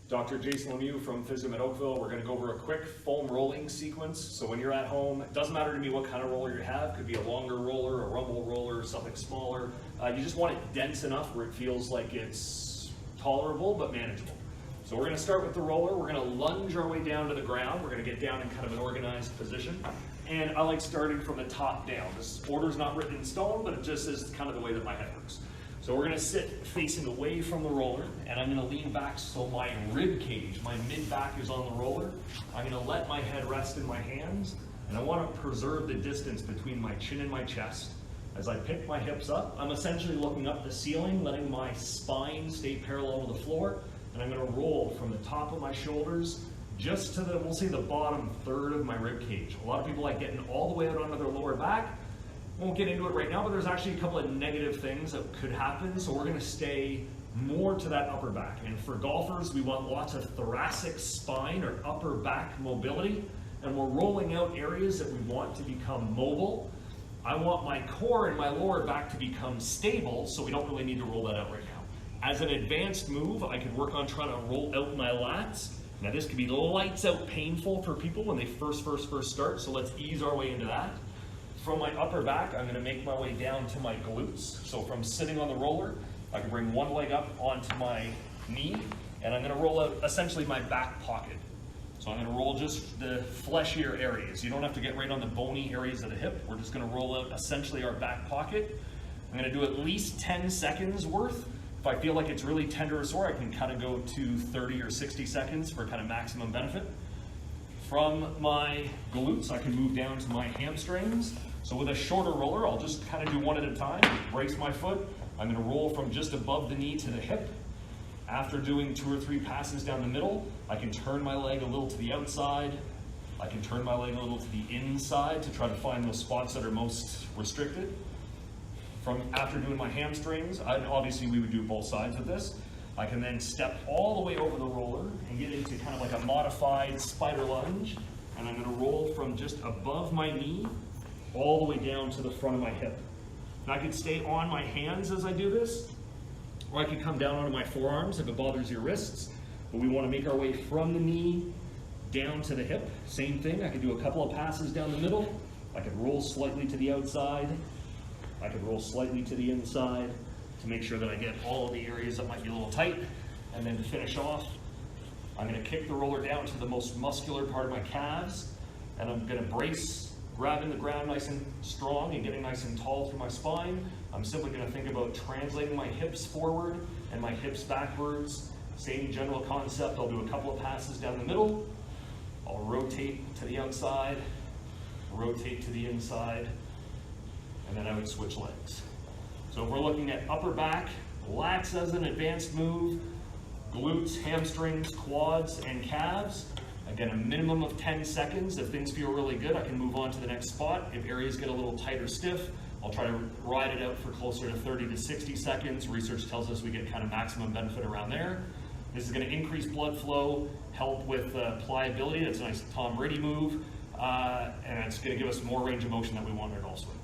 Dr. Jason Lemieux from PhysioMed Oakville. We're going to go over a quick foam rolling sequence. So when you're at home, it doesn't matter to me what kind of roller you have. It could be a longer roller, a rumble roller, something smaller. You just want it dense enough where it feels like it's tolerable but manageable. So we're going to start with the roller. We're going to lunge our way down to the ground. We're going to get down in kind of an organized position. And I like starting from the top down. This order's not written in stone, but it just is kind of the way that my head works. So we're going to sit facing away from the roller, and I'm going to lean back so my rib cage, my mid-back is on the roller. I'm going to let my head rest in my hands, and I want to preserve the distance between my chin and my chest. As I pick my hips up, I'm essentially looking up the ceiling, letting my spine stay parallel to the floor, and I'm going to roll from the top of my shoulders just to the, we'll say the bottom third of my rib cage. A lot of people like getting all the way out onto their lower back. Won't get into it right now, but there's actually a couple of negative things that could happen, so we're going to stay more to that upper back. And for golfers, we want lots of thoracic spine or upper back mobility, and we're rolling out areas that we want to become mobile. I want my core and my lower back to become stable, so we don't really need to roll that out right now. As an advanced move, I could work on trying to roll out my lats. Now this could be lights out painful for people when they first start, so let's ease our way into that. From my upper back, I'm going to make my way down to my glutes. So from sitting on the roller, I can bring one leg up onto my knee, and I'm going to roll out essentially my back pocket. So I'm going to roll just the fleshier areas. You don't have to get right on the bony areas of the hip. We're just going to roll out essentially our back pocket. I'm going to do at least 10 seconds worth. If I feel like it's really tender or sore, I can kind of go to 30 or 60 seconds for kind of maximum benefit. From my glutes, I can move down to my hamstrings. So with a shorter roller, I'll just kind of do one at a time, brace my foot. I'm going to roll from just above the knee to the hip. After doing 2 or 3 passes down the middle, I can turn my leg a little to the outside. I can turn my leg a little to the inside to try to find those spots that are most restricted. After doing my hamstrings, obviously we would do both sides of this. I can then step all the way over the roller and get into kind of like a modified spider lunge. And I'm going to roll from just above my knee all the way down to the front of my hip. And I could stay on my hands as I do this, or I could come down onto my forearms if it bothers your wrists. But we want to make our way from the knee down to the hip. Same thing, I could do a couple of passes down the middle. I could roll slightly to the outside. I could roll slightly to the inside to make sure that I get all of the areas that might be a little tight. And then to finish off, I'm going to kick the roller down to the most muscular part of my calves, and I'm going to brace, grabbing the ground nice and strong and getting nice and tall through my spine. I'm simply going to think about translating my hips forward and my hips backwards. Same general concept. I'll do a couple of passes down the middle. I'll rotate to the outside, rotate to the inside, and then I would switch legs. So if we're looking at upper back, lats as an advanced move, glutes, hamstrings, quads, and calves. Again, a minimum of 10 seconds. If things feel really good, I can move on to the next spot. If areas get a little tight or stiff, I'll try to ride it out for closer to 30 to 60 seconds. Research tells us we get kind of maximum benefit around there. This is going to increase blood flow, help with pliability. That's a nice Tom Brady move, and it's going to give us more range of motion that we want in our golf swing.